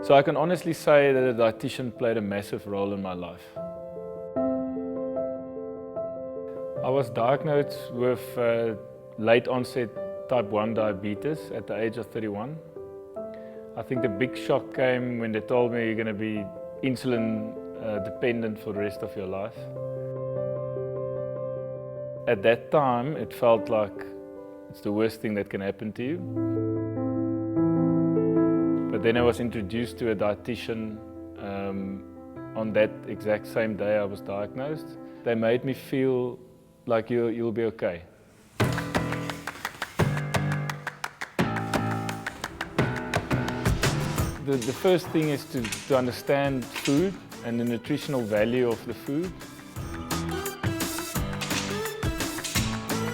So I can honestly say that a dietitian played a massive role in my life. I was diagnosed with late onset type 1 diabetes at the age of 31. I think the big shock came when they told me you're going to be insulin dependent for the rest of your life. At that time, it felt like it's the worst thing that can happen to you. But then I was introduced to a dietitian on that exact same day I was diagnosed. They made me feel like you'll be okay. The first thing is to understand food and the nutritional value of the food,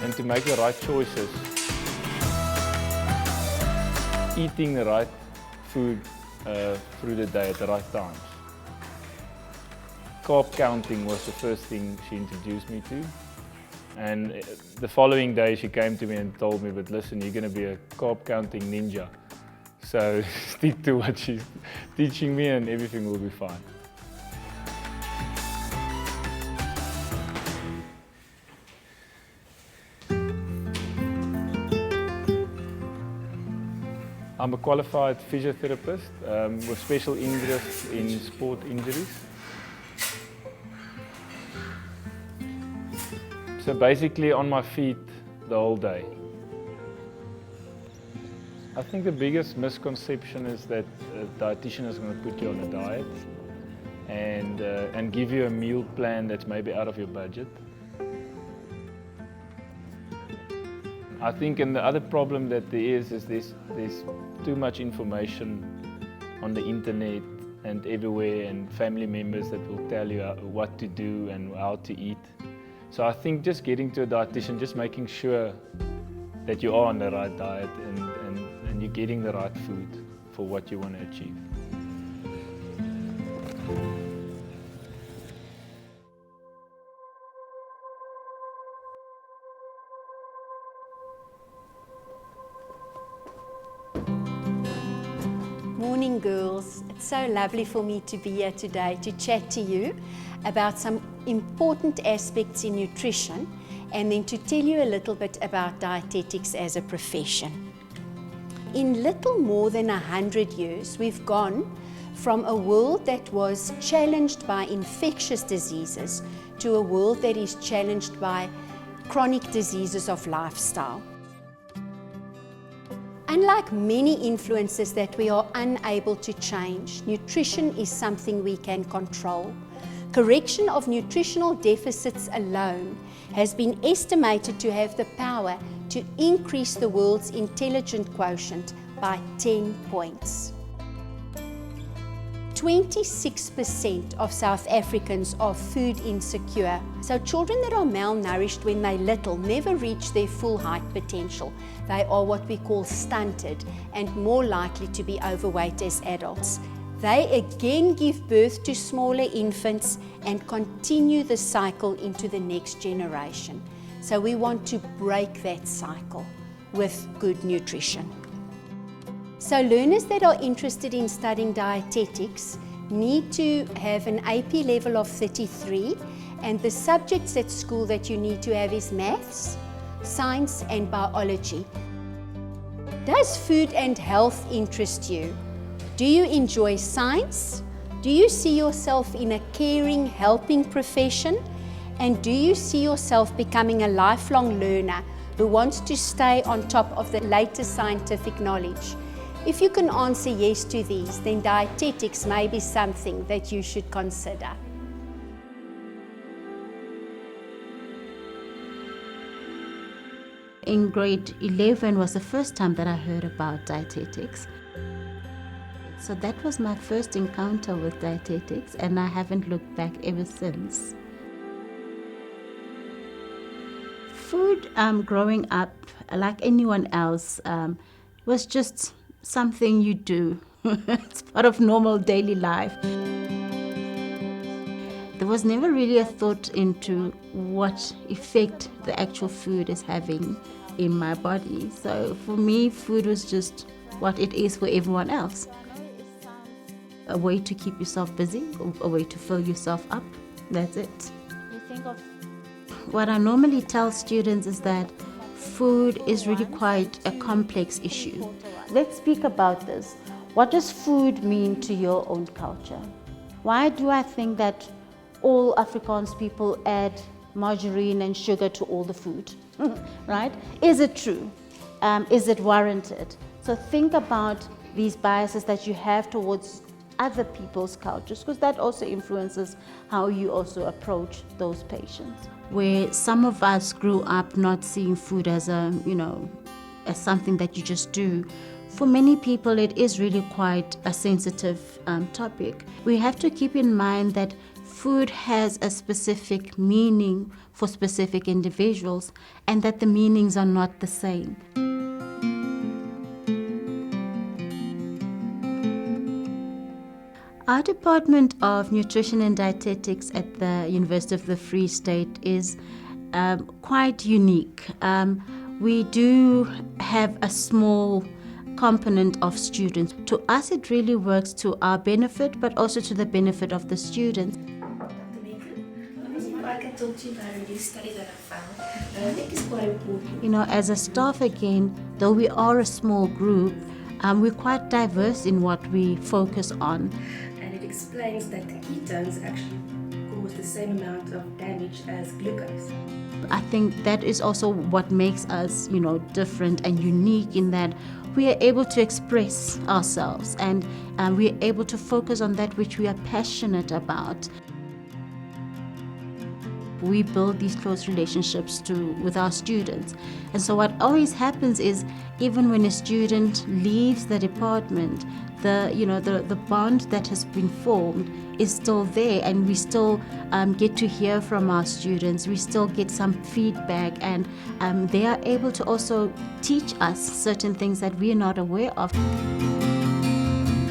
and to make the right choices. Eating the right food through the day at the right times. Carb counting was the first thing she introduced me to. And the following day she came to me and told me, but listen, you're going to be a carb counting ninja. So stick to what she's teaching me and everything will be fine. I'm a qualified physiotherapist with special interest in sport injuries. So basically on my feet the whole day. I think the biggest misconception is that a dietitian is going to put you on a diet and give you a meal plan that's maybe out of your budget. I think, and the other problem that there is there's too much information on the internet and everywhere, and family members that will tell you what to do and how to eat. So I think just getting to a dietitian, just making sure that you are on the right diet and you're getting the right food for what you want to achieve. Morning, girls. It's so lovely for me to be here today to chat to you about some important aspects in nutrition and then to tell you a little bit about dietetics as a profession. In little more than 100 years, we've gone from a world that was challenged by infectious diseases to a world that is challenged by chronic diseases of lifestyle. Unlike many influences that we are unable to change, nutrition is something we can control. Correction of nutritional deficits alone has been estimated to have the power to increase the world's intelligence quotient by 10 points. 26% of South Africans are food insecure. So children that are malnourished when they're little never reach their full height potential. They are what we call stunted and more likely to be overweight as adults. They again give birth to smaller infants and continue the cycle into the next generation. So we want to break that cycle with good nutrition. So learners that are interested in studying dietetics need to have an AP level of 33, and the subjects at school that you need to have is maths, science and biology. Does food and health interest you? Do you enjoy science? Do you see yourself in a caring, helping profession? And do you see yourself becoming a lifelong learner who wants to stay on top of the latest scientific knowledge? If you can answer yes to these, then dietetics may be something that you should consider. In grade 11 was the first time that I heard about dietetics. So that was my first encounter with dietetics, and I haven't looked back ever since. Food, growing up, like anyone else, was just something you do. It's part of normal daily life. There was never really a thought into what effect the actual food is having in my body. So for me, food was just what it is for everyone else. a way to keep yourself busy, a way to fill yourself up. That's it. You think of what I normally tell students is that food is really quite a complex issue. Let's speak about this. What does food mean to your own culture? Why do I think that all Afrikaans people add margarine and sugar to all the food? Right? Is it true? Is it warranted? So think about these biases that you have towards other people's cultures, because that also influences how you also approach those patients. Where some of us grew up not seeing food as as something that you just do. For many people, it is really quite a sensitive topic. We have to keep in mind that food has a specific meaning for specific individuals, and that the meanings are not the same. Our Department of Nutrition and Dietetics at the University of the Free State is quite unique. We do have a small component of students. To us, it really works to our benefit, but also to the benefit of the students. I can talk to you about a new study that I found that I think is quite important. As a staff again, though we are a small group, we're quite diverse in what we focus on. And it explains that the ketones actually cause the same amount of damage as glucose. I think that is also what makes us, different and unique, in that we are able to express ourselves and we are able to focus on that which we are passionate about. We build these close relationships with our students. And so what always happens is, even when a student leaves the department, the bond that has been formed is still there, and we still get to hear from our students. We still get some feedback, and they are able to also teach us certain things that we are not aware of.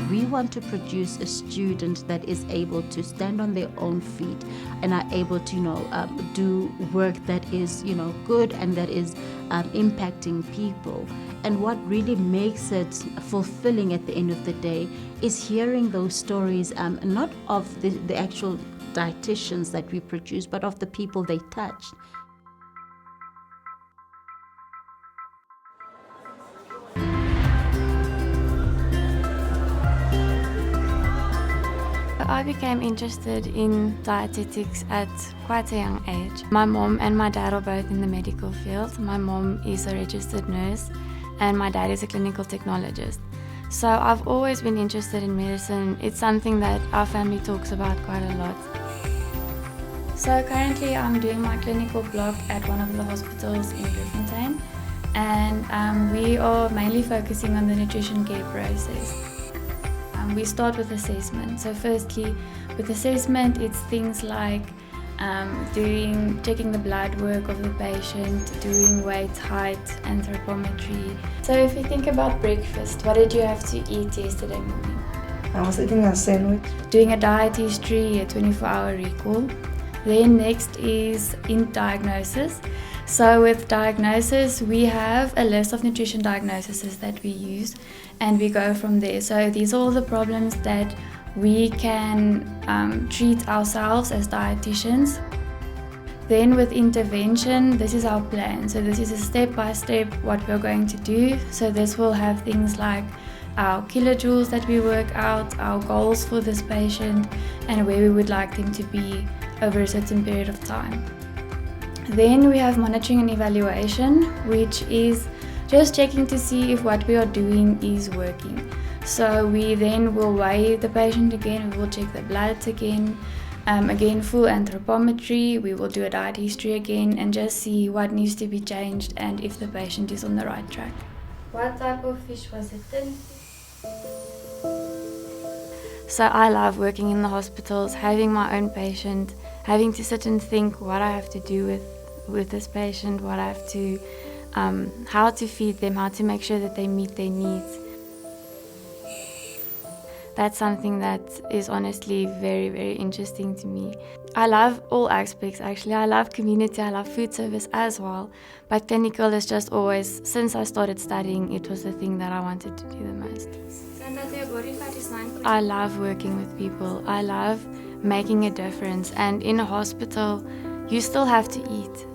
We want to produce a student that is able to stand on their own feet and are able to, do work that is, good and that is impacting people. And what really makes it fulfilling at the end of the day is hearing those stories, not of the actual dietitians that we produce, but of the people they touched. I became interested in dietetics at quite a young age. My mom and my dad are both in the medical field. My mom is a registered nurse and my dad is a clinical technologist. So I've always been interested in medicine. It's something that our family talks about quite a lot. So currently I'm doing my clinical block at one of the hospitals in Bloemfontein, and we are mainly focusing on the nutrition care process. We start with assessment. So firstly, with assessment, it's things like checking the blood work of the patient, doing weight, height, anthropometry. So if you think about breakfast, what did you have to eat yesterday morning? I was eating a sandwich. Doing a diet history, a 24-hour recall. Then next is in diagnosis. So with diagnosis, we have a list of nutrition diagnoses that we use, and we go from there. So these are all the problems that we can treat ourselves as dietitians. Then with intervention, this is our plan. So this is a step-by-step what we're going to do. So this will have things like our kilojoules that we work out, our goals for this patient, and where we would like them to be over a certain period of time. Then we have monitoring and evaluation, which is just checking to see if what we are doing is working. So we then will weigh the patient again, we will check the bloods again, full anthropometry, we will do a diet history again and just see what needs to be changed and if the patient is on the right track. What type of fish was it then? So I love working in the hospitals, having my own patient, having to sit and think what I have to do with this patient, what I have to, how to feed them, how to make sure that they meet their needs. That's something that is honestly very, very interesting to me. I love all aspects actually. I love community, I love food service as well. But clinical is just always, since I started studying, it was the thing that I wanted to do the most. I love working with people. I love making a difference. And in a hospital, you still have to eat.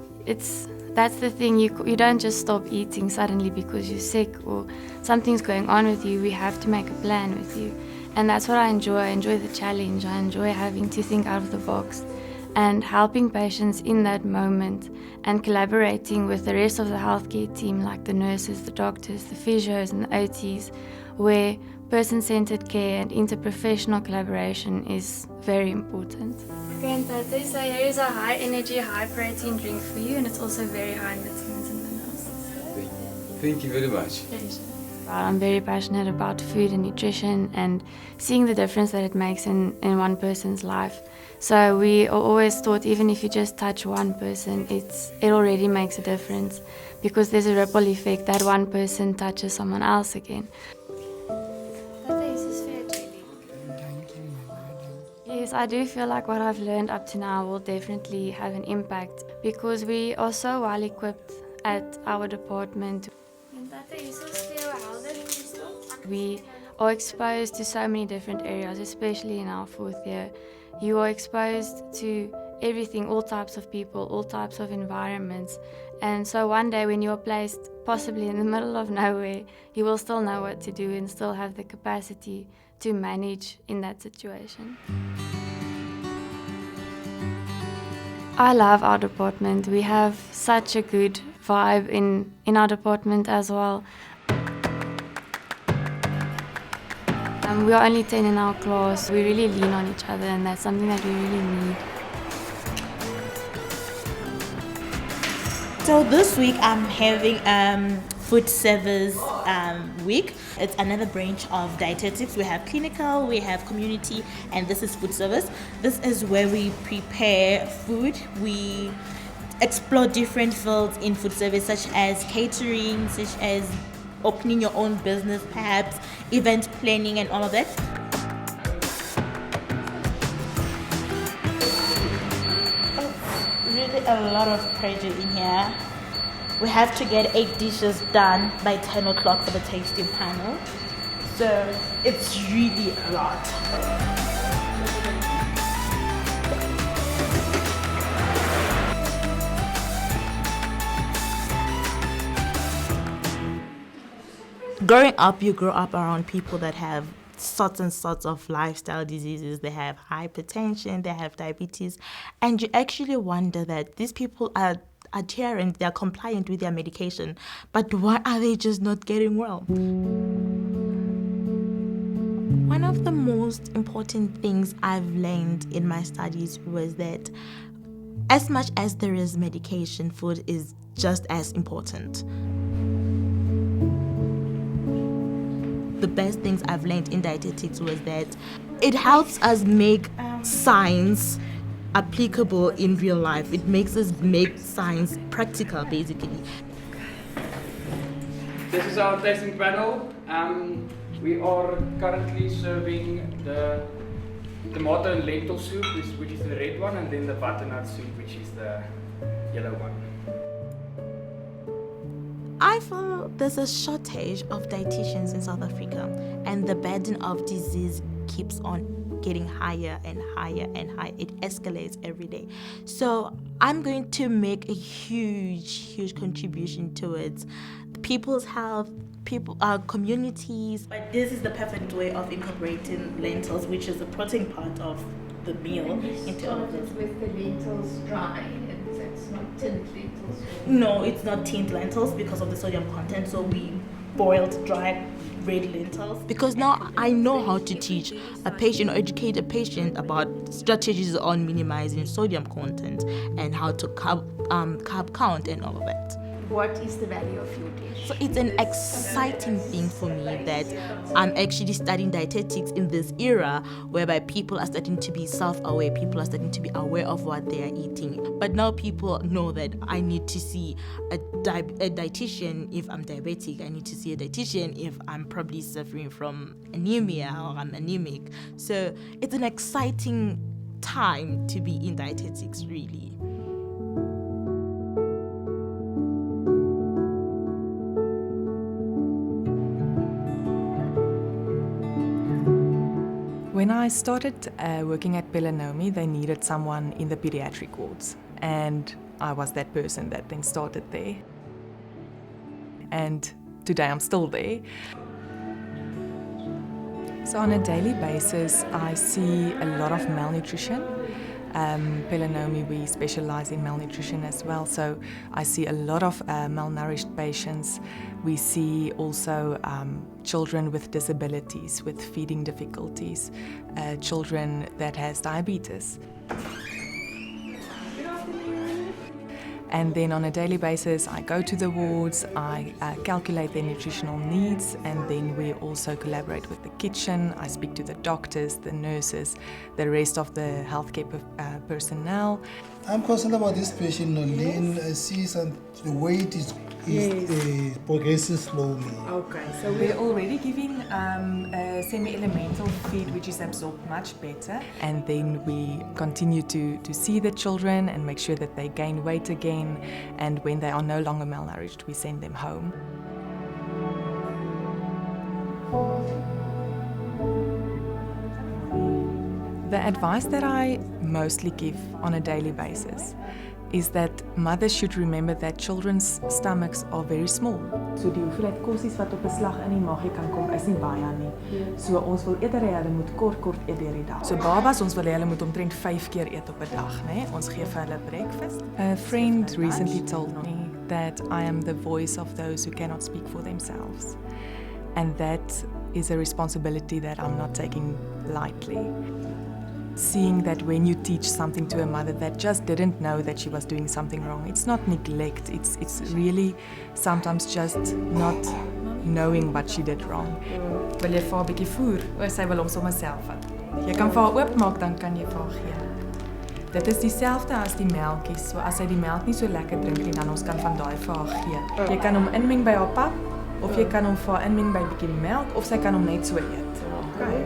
That's the thing. You don't just stop eating suddenly because you're sick or something's going on with you. We have to make a plan with you. And that's what I enjoy. I enjoy the challenge. I enjoy having to think out of the box and helping patients in that moment and collaborating with the rest of the healthcare team, like the nurses, the doctors, the physios and the OTs, where person-centered care and interprofessional collaboration is very important. Okay, and Tate, so here is a high energy, high protein drink for you, and it's also very high in vitamins and minerals. Thank you very much. I'm very passionate about food and nutrition and seeing the difference that it makes in one person's life. So we are always taught, even if you just touch one person, it already makes a difference because there's a ripple effect that one person touches someone else again. Yes, I do feel like what I've learned up to now will definitely have an impact because we are so well equipped at our department. We are exposed to so many different areas, especially in our 4th year. You are exposed to everything, all types of people, all types of environments. And so one day when you are placed possibly in the middle of nowhere, you will still know what to do and still have the capacity to manage in that situation. I love our department. We have such a good vibe in our department as well. We are only 10 in our class. We really lean on each other, and that's something that we really need. So this week I'm having food service week. It's another branch of dietetics. We have clinical, we have community, and this is food service. This is where we prepare food. We explore different fields in food service, such as catering, such as opening your own business, perhaps event planning and all of that. It's really a lot of pressure in here. We have to get 8 dishes done by 10 o'clock for the tasting panel. So it's really a lot. Growing up, you grow up around people that have sorts and sorts of lifestyle diseases. They have hypertension, they have diabetes, and you actually wonder that these people are adherent, they're compliant with their medication, but why are they just not getting well? One of the most important things I've learned in my studies was that as much as there is medication, food is just as important. The best things I've learned in dietetics was that it helps us make science applicable in real life. It makes us make science practical, basically. This is our tasting panel. We are currently serving the tomato and lentil soup, which is the red one, and then the butternut soup, which is the yellow one. I feel there's a shortage of dietitians in South Africa, and the burden of disease keeps on getting higher and higher and higher. It escalates every day. So I'm going to make a huge contribution towards people's health, communities. But this is the perfect way of incorporating lentils, which is the protein part of the meal, into all of this. With the lentils dry. It's not tinned lentils? No, it's not tinned lentils because of the sodium content. So we boiled dry red lentils. Because now I know how to teach a patient or educate a patient about strategies on minimizing sodium content and how to carb count and all of that. What is the value of your dish? So it's an exciting thing for me that I'm actually studying dietetics in this era whereby people are starting to be self-aware, people are starting to be aware of what they are eating. But now people know that I need to see a dietitian if I'm diabetic, I need to see a dietitian if I'm probably suffering from anemia or I'm anemic. So it's an exciting time to be in dietetics, really. When I started working at Pelanomi, they needed someone in the pediatric wards, and I was that person that then started there. And today I'm still there. So on a daily basis, I see a lot of malnutrition. Pelanomi, we specialize in malnutrition as well, so I see a lot of malnourished patients. We see also children with disabilities, with feeding difficulties, children that has diabetes. And then on a daily basis, I go to the wards, I calculate their nutritional needs, and then we also collaborate with the kitchen. I speak to the doctors, the nurses, the rest of the healthcare personnel. I'm concerned about this patient, Lynn. I see the weight is progressing slowly. Okay, so we're already giving a semi-elemental feed which is absorbed much better, and then we continue to see the children and make sure that they gain weight again, and when they are no longer malnourished, we send them home. The advice that I mostly give on a daily basis is that mothers should remember that children's stomachs are very small. So die hoeveelheid kosies wat op 'n slag in die maagie kan kom is nie baie nie. So ons wil eerder hê hulle moet kort eet deur die dag. So babas, ons wil hê hulle moet omtrent 5 keer eet op 'n dag, né? Ons gee vir hulle breakfast. A friend recently told me that I am the voice of those who cannot speak for themselves. And that is a responsibility that I'm not taking lightly. Seeing that when you teach something to a mother that just didn't know that she was doing something wrong, it's not neglect, it's really sometimes just not knowing what she did wrong. Wil jy vir haar 'n bietjie voer? O, sy wil hom sommer self vat. Jy kan vir haar oopmaak, dan kan jy vir haar gee. Dit is dieselfde as die melktjies. So as sy die melk nie so lekker drink nie, dan ons kan van daai vir haar gee. Jy kan hom inmeng by haar pap, of jy kan hom vir haar inmeng by 'n bietjie melk, of sy kan hom net so eet. Okay.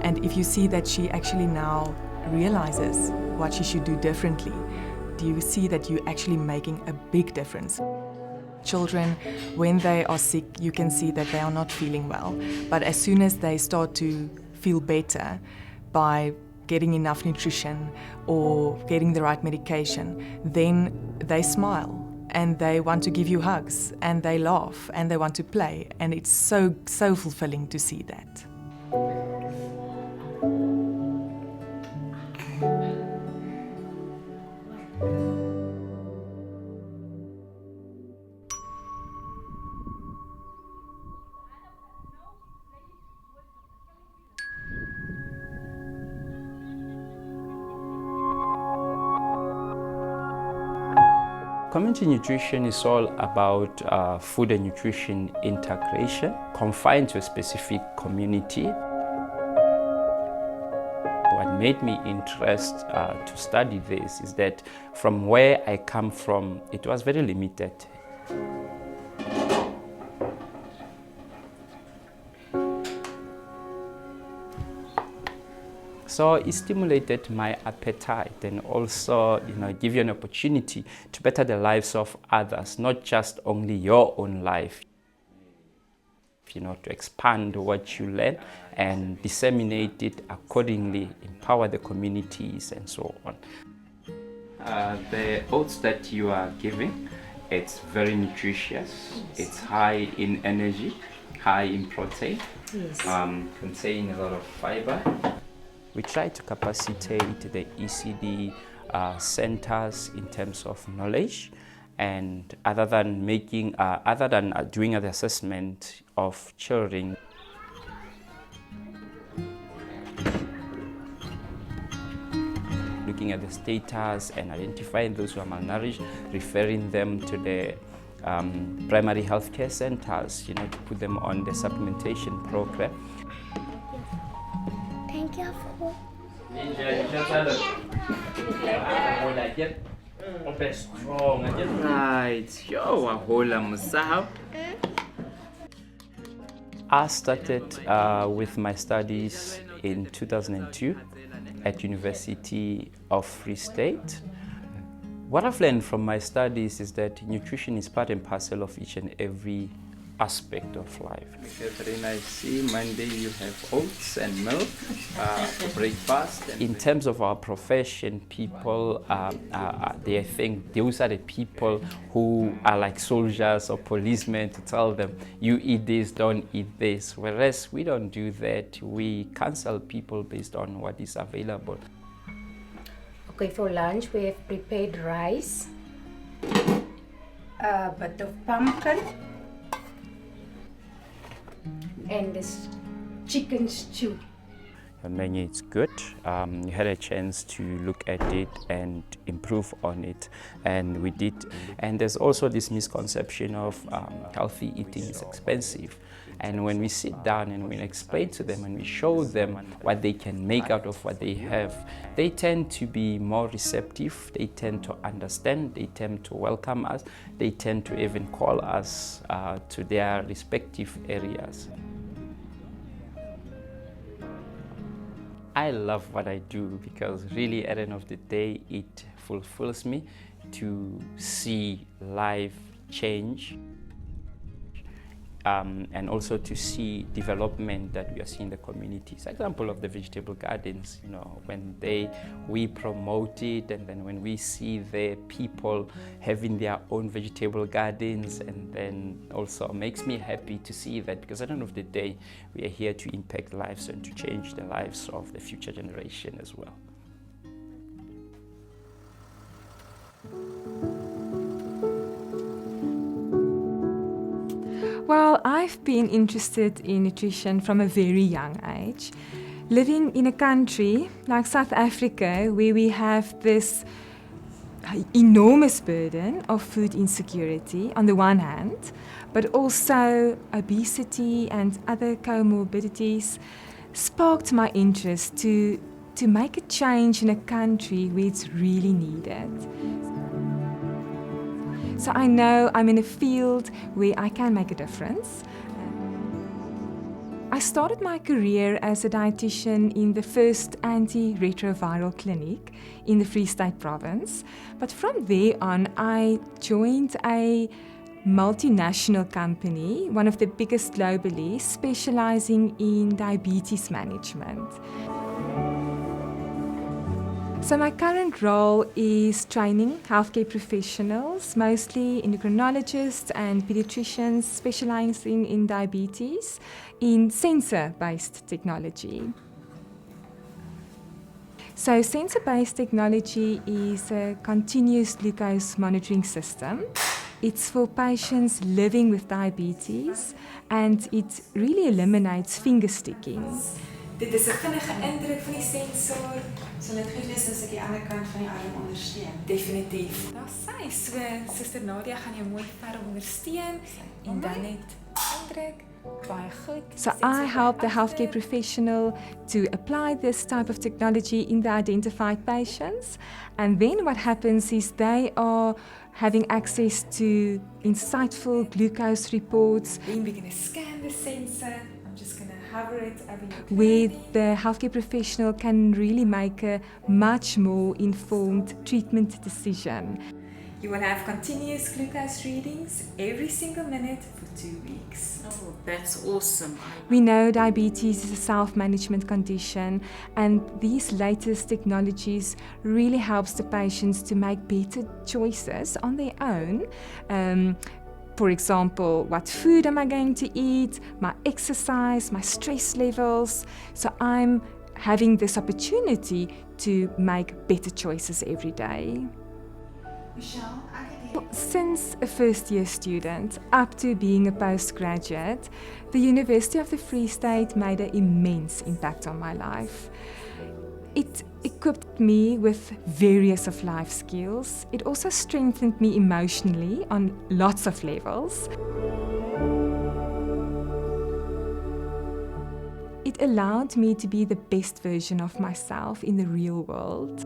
And if you see that she actually now realizes what she should do differently, do you see that you're actually making a big difference? Children, when they are sick, you can see that they are not feeling well. But as soon as they start to feel better by getting enough nutrition or getting the right medication, then they smile and they want to give you hugs and they laugh and they want to play. And it's so fulfilling to see that. Community nutrition is all about food and nutrition integration, confined to a specific community. What made me interested to study this is that from where I come from, it was very limited. So it stimulated my appetite and also, give you an opportunity to better the lives of others, not just only your own life. To expand what you learn and disseminate it accordingly, empower the communities and so on. The oats that you are giving, it's very nutritious. It's high in energy, high in protein, yes. Contain a lot of fiber. We try to capacitate the ECD centers in terms of knowledge, and other than doing the assessment of children. Looking at the status and identifying those who are malnourished, referring them to the primary healthcare centers, to put them on the supplementation program. Thank you. Right, I started with my studies in 2002 at University of Free State. What I've learned from my studies is that nutrition is part and parcel of each and every aspect of life. Catherine, I see Monday you have oats and milk for breakfast. In terms of our profession, people, they think those are the people who are like soldiers or policemen to tell them, you eat this, don't eat this. Whereas we don't do that. We counsel people based on what is available. Okay, for lunch we have prepared rice, a bit of pumpkin, and this chicken stew. The menu is good. You had a chance to look at it and improve on it, and we did. And there's also this misconception of healthy eating is expensive. And when we sit down and we explain to them and we show them what they can make out of what they have, they tend to be more receptive, they tend to understand, they tend to welcome us, they tend to even call us to their respective areas. I love what I do because really at the end of the day it fulfills me to see life change. And also to see development that we are seeing in the communities. Example of the vegetable gardens, you know, when we promote it, and then when we see the people having their own vegetable gardens, and then also makes me happy to see that, because at the end of the day, we are here to impact lives and to change the lives of the future generation as well. Well, I've been interested in nutrition from a very young age. Living in a country like South Africa, where we have this enormous burden of food insecurity on the one hand, but also obesity and other comorbidities, sparked my interest to make a change in a country where it's really needed. So I know I'm in a field where I can make a difference. I started my career as a dietitian in the first anti-retroviral clinic in the Free State province. But from there on, I joined a multinational company, one of the biggest globally, specializing in diabetes management. So my current role is training healthcare professionals, mostly endocrinologists and pediatricians specializing in diabetes, in sensor-based technology. So sensor-based technology is a continuous glucose monitoring system. It's for patients living with diabetes, and it really eliminates finger sticking. Dit is 'n vinnige indruk van die sensor. Sal dit goed wees as ek die ander kant van die arm ondersteun? Definitief. Nou sy, so Suster Nadia gaan jou mooi verder ondersteun en dan net indruk. Baie goed. So I help the healthcare professional to apply this type of technology in the identified patients, and then what happens is they are having access to insightful glucose reports. Then we're going to scan the sensor. I'm just going to hover it over your where the healthcare professional can really make a much more informed treatment decision. You will have continuous glucose readings every single minute for 2 weeks. Oh, that's awesome. We know diabetes is a self-management condition, and these latest technologies really helps the patients to make better choices on their own. For example, what food am I going to eat, my exercise, my stress levels. So I'm having this opportunity to make better choices every day. Since a first-year student up to being a postgraduate, the University of the Free State made an immense impact on my life. It equipped me with various of life skills. It also strengthened me emotionally on lots of levels. It allowed me to be the best version of myself in the real world.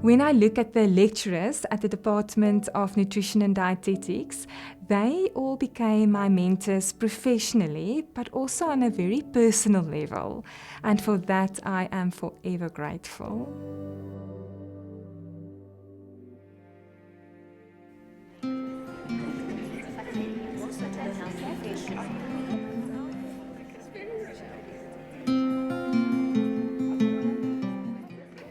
When I look at the lecturers at the Department of Nutrition and Dietetics, they all became my mentors professionally, but also on a very personal level. And for that, I am forever grateful.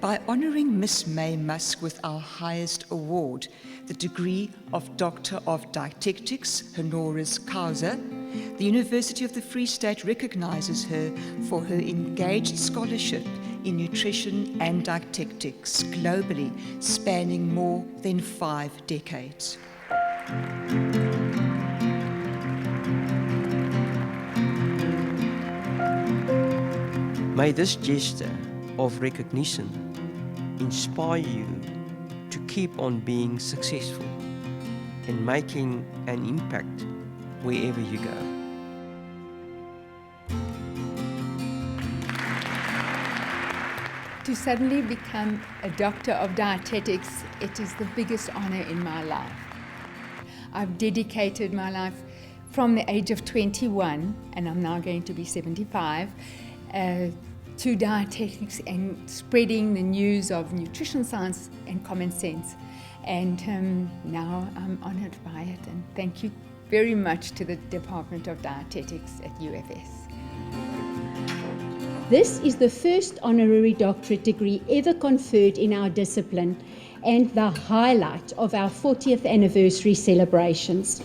By honouring Miss May Musk with our highest award, the degree of Doctor of Dietetics, honoris causa, the University of the Free State recognises her for her engaged scholarship in nutrition and dietetics globally, spanning more than 5 decades. May this gesture of recognition inspire you to keep on being successful and making an impact wherever you go. To suddenly become a doctor of dietetics, it is the biggest honor in my life. I've dedicated my life from the age of 21, and I'm now going to be 75, to dietetics and spreading the news of nutrition science and common sense. And now I'm honored by it, and thank you very much to the Department of Dietetics at UFS. This is the first honorary doctorate degree ever conferred in our discipline and the highlight of our 40th anniversary celebrations.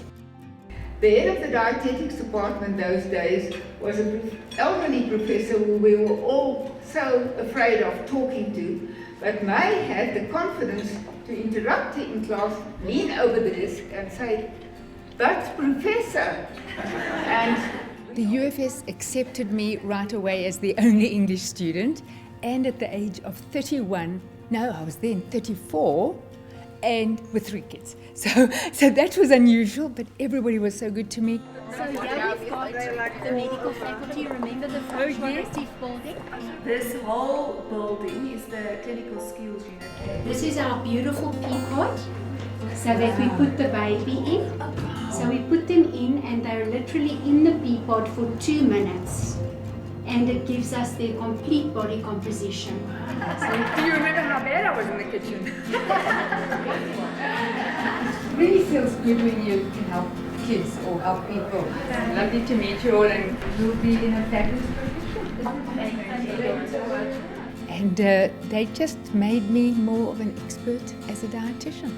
The head of the dietetics department those days was an elderly professor who we were all so afraid of talking to, but May had the confidence to interrupt her in class, lean over the desk and say, "But Professor," and the UFS accepted me right away as the only English student, and at the age of 31, no, I was then 34, and with 3 kids. So that was unusual, but everybody was so good to me. So here we've got the medical faculty. Remember the first massive building? This whole building is the clinical skills unit. This is our beautiful peapod, so that we put the baby in. So we put them in and they're literally in the peapod for 2 minutes. And it gives us their complete body composition. So do you remember how bad I was in the kitchen? It really feels good when you can help kids or help people. Lovely to meet you all, and you'll be in a fabulous profession. And they just made me more of an expert as a dietitian.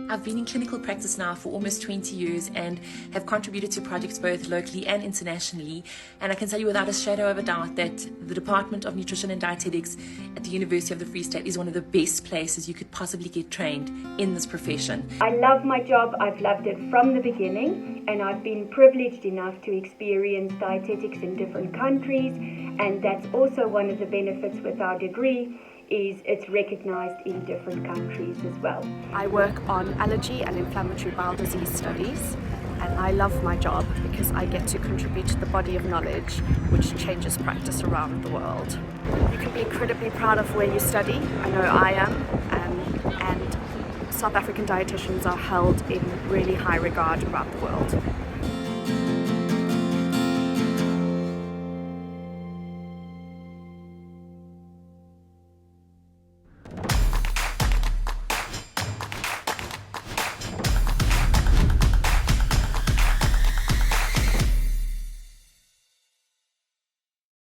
I've been in clinical practice now for almost 20 years and have contributed to projects both locally and internationally. And I can tell you without a shadow of a doubt that the Department of Nutrition and Dietetics at the University of the Free State is one of the best places you could possibly get trained in this profession. I love my job. I've loved it from the beginning, and I've been privileged enough to experience dietetics in different countries, and that's also one of the benefits with our degree, is it's recognized in different countries as well. I work on allergy and inflammatory bowel disease studies, and I love my job because I get to contribute to the body of knowledge which changes practice around the world. You can be incredibly proud of where you study. I know I am, and South African dietitians are held in really high regard around the world.